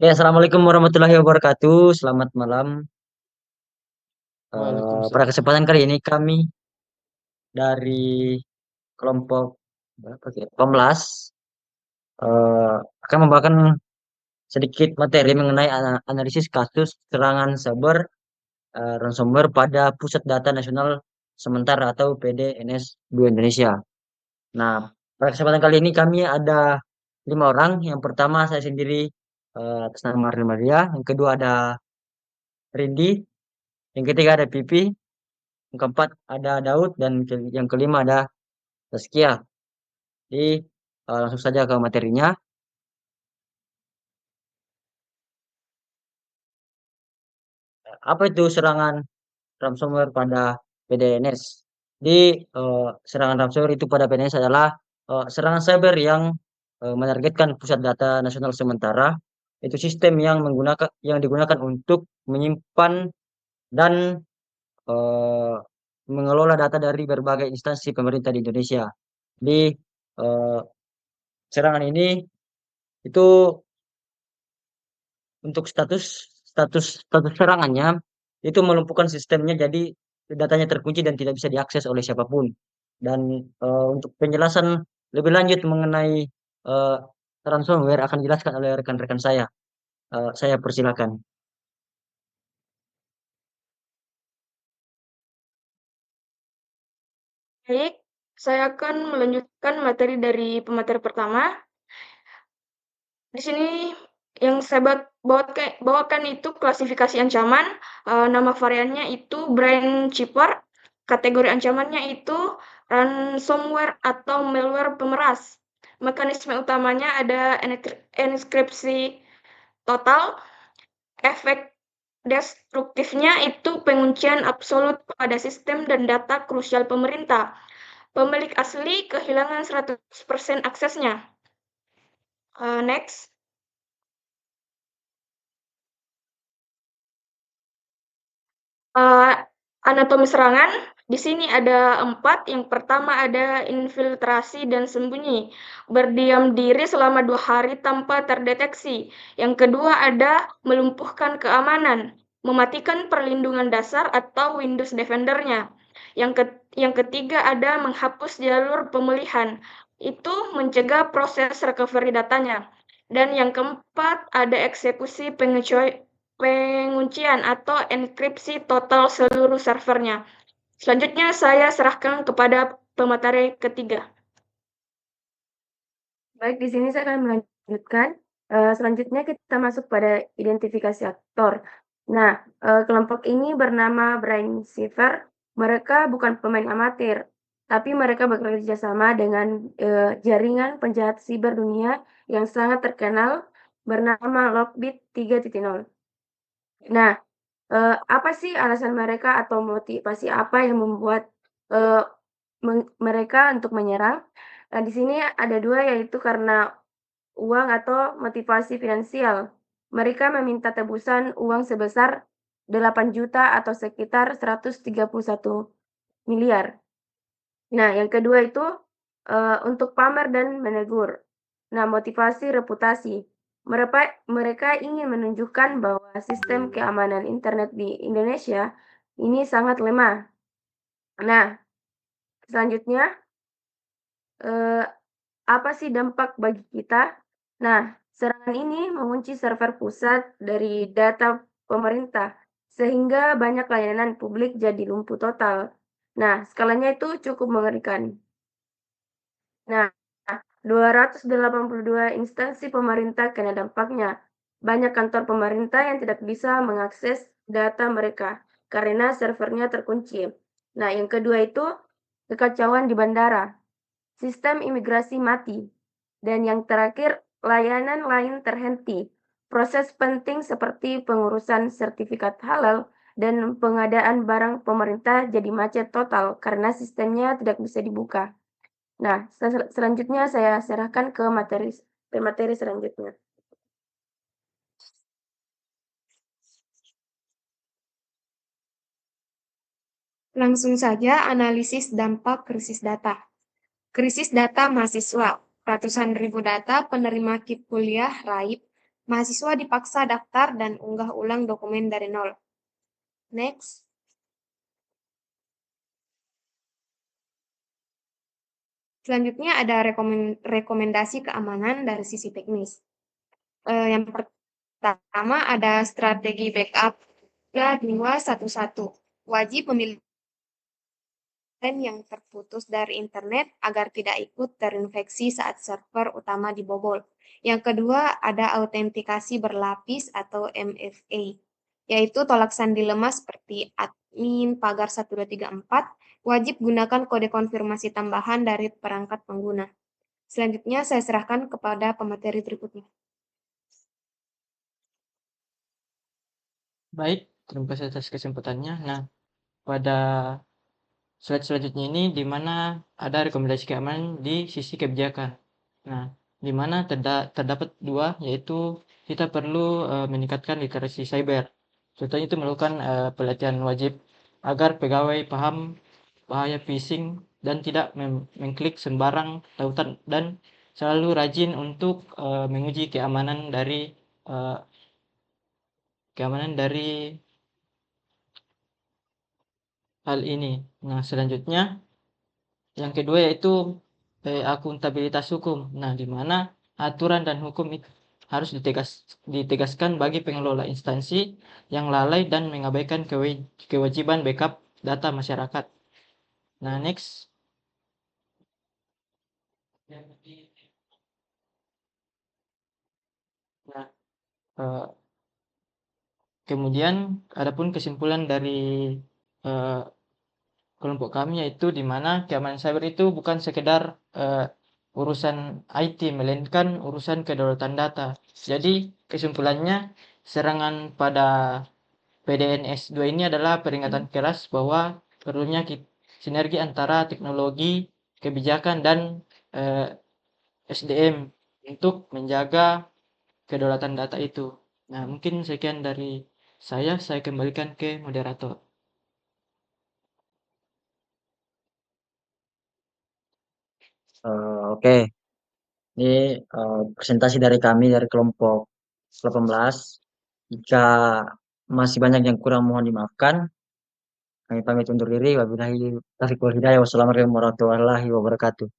Ya, assalamualaikum warahmatullahi wabarakatuh. Selamat malam. Pada Waalaikumsalam. kesempatan kali ini kami dari kelompok berapa sih? 18 akan membawakan sedikit materi mengenai analisis kasus serangan cyber ransomware pada Pusat Data Nasional Sementara atau PDNS 2 Indonesia. Nah, pada kesempatan kali ini kami ada 5 orang. Yang pertama saya sendiri atas nama Aril Maria. Yang kedua ada Rindi. Yang ketiga ada Pipi. Yang keempat ada Daud dan yang kelima ada Zaskia. Jadi langsung saja ke materinya. Apa itu serangan ransomware pada PDNS? Jadi serangan ransomware itu pada PDNS adalah serangan cyber yang menargetkan pusat data nasional sementara. Itu sistem yang digunakan untuk menyimpan dan eh, mengelola data dari berbagai instansi pemerintah di Indonesia. Di eh, serangan ini itu untuk status serangannya itu melumpuhkan sistemnya jadi datanya terkunci dan tidak bisa diakses oleh siapapun. Dan untuk penjelasan lebih lanjut mengenai eh, ransomware akan dijelaskan oleh rekan-rekan saya. Saya persilakan. Baik, saya akan melanjutkan materi dari pemateri pertama. Di sini yang saya bawakan itu klasifikasi ancaman, nama variannya itu brain chipper, kategori ancamannya itu ransomware atau malware pemeras. Mekanisme utamanya ada enskripsi total, efek destruktifnya itu penguncian absolut pada sistem dan data krusial pemerintah. Pemilik asli kehilangan 100% aksesnya. Next. Anatomi serangan, di sini ada 4. Yang pertama ada infiltrasi dan sembunyi, berdiam diri selama 2 hari tanpa terdeteksi. Yang kedua ada melumpuhkan keamanan, mematikan perlindungan dasar atau Windows Defender-nya. Yang ketiga ada menghapus jalur pemulihan, itu mencegah proses recovery datanya. Dan yang keempat ada eksekusi penguncian atau enkripsi total seluruh servernya. Selanjutnya saya serahkan kepada pemateri ketiga. Baik, di sini saya akan melanjutkan. Selanjutnya kita masuk pada identifikasi aktor. Nah, kelompok ini bernama Brain Cipher. Mereka bukan pemain amatir, tapi mereka bekerja sama dengan jaringan penjahat siber dunia yang sangat terkenal bernama Lockbit 3.0. Nah, apa sih alasan mereka atau motivasi apa yang membuat uh, mereka untuk menyerang? Nah, di sini ada dua, yaitu karena uang atau motivasi finansial. Mereka meminta tebusan uang sebesar 8 juta atau sekitar 131 miliar. Nah, yang kedua itu untuk pamer dan menegur. Nah, motivasi reputasi. Mereka ingin menunjukkan bahwa sistem keamanan internet di Indonesia ini sangat lemah. Nah, selanjutnya apa sih dampak bagi kita? Nah, serangan ini mengunci server pusat dari data pemerintah, sehingga banyak layanan publik jadi lumpuh total. Nah, skalanya itu cukup mengerikan. Nah, 282 instansi pemerintah kena dampaknya. Banyak kantor pemerintah yang tidak bisa mengakses data mereka karena servernya terkunci. Nah, yang kedua itu kekacauan di bandara. Sistem imigrasi mati. Dan yang terakhir, layanan lain terhenti. Proses penting seperti pengurusan sertifikat halal dan pengadaan barang pemerintah jadi macet total karena sistemnya tidak bisa dibuka. Nah, selanjutnya saya serahkan ke materi selanjutnya. Langsung saja analisis dampak krisis data. Krisis data mahasiswa, ratusan ribu data penerima KIP kuliah RAIP Mahasiswa dipaksa daftar dan unggah ulang dokumen dari nol. Next. Selanjutnya ada rekomendasi keamanan dari sisi teknis. Yang pertama ada strategi backup 3211. Wajib memilih yang terputus dari internet agar tidak ikut terinfeksi saat server utama dibobol. Yang kedua ada autentikasi berlapis atau MFA, yaitu tolak sandi lemah seperti admin pagar 1234, wajib gunakan kode konfirmasi tambahan dari perangkat pengguna. Selanjutnya saya serahkan kepada pemateri berikutnya. Baik, terima kasih atas kesempatannya. Nah, pada slide selanjutnya ini di mana ada rekomendasi keamanan di sisi kebijakan. Nah, di mana terdapat dua, yaitu kita perlu meningkatkan literasi cyber. Contohnya itu melakukan pelatihan wajib agar pegawai paham bahaya phishing dan tidak mengklik sembarang tautan dan selalu rajin untuk menguji keamanan dari hal ini. Nah, selanjutnya yang kedua yaitu akuntabilitas hukum. Nah, di mana aturan dan hukum itu harus ditegaskan bagi pengelola instansi yang lalai dan mengabaikan kewajiban backup data masyarakat. Nah, next. Nah, kemudian adapun kesimpulan dari kelompok kami yaitu di mana keamanan cyber itu bukan sekedar urusan IT, melainkan urusan kedaulatan data. Jadi kesimpulannya serangan pada PDNS 2 ini adalah peringatan keras bahwa perlunya sinergi antara teknologi, kebijakan, dan SDM untuk menjaga kedaulatan data itu. Nah, mungkin sekian dari saya kembalikan ke moderator. Oke, ini presentasi dari kami dari kelompok 18. Jika masih banyak yang kurang mohon dimaafkan. Kami pamit undur diri. Wabillahi taufiq wal hidayah. Wassalamualaikum warahmatullahi wabarakatuh.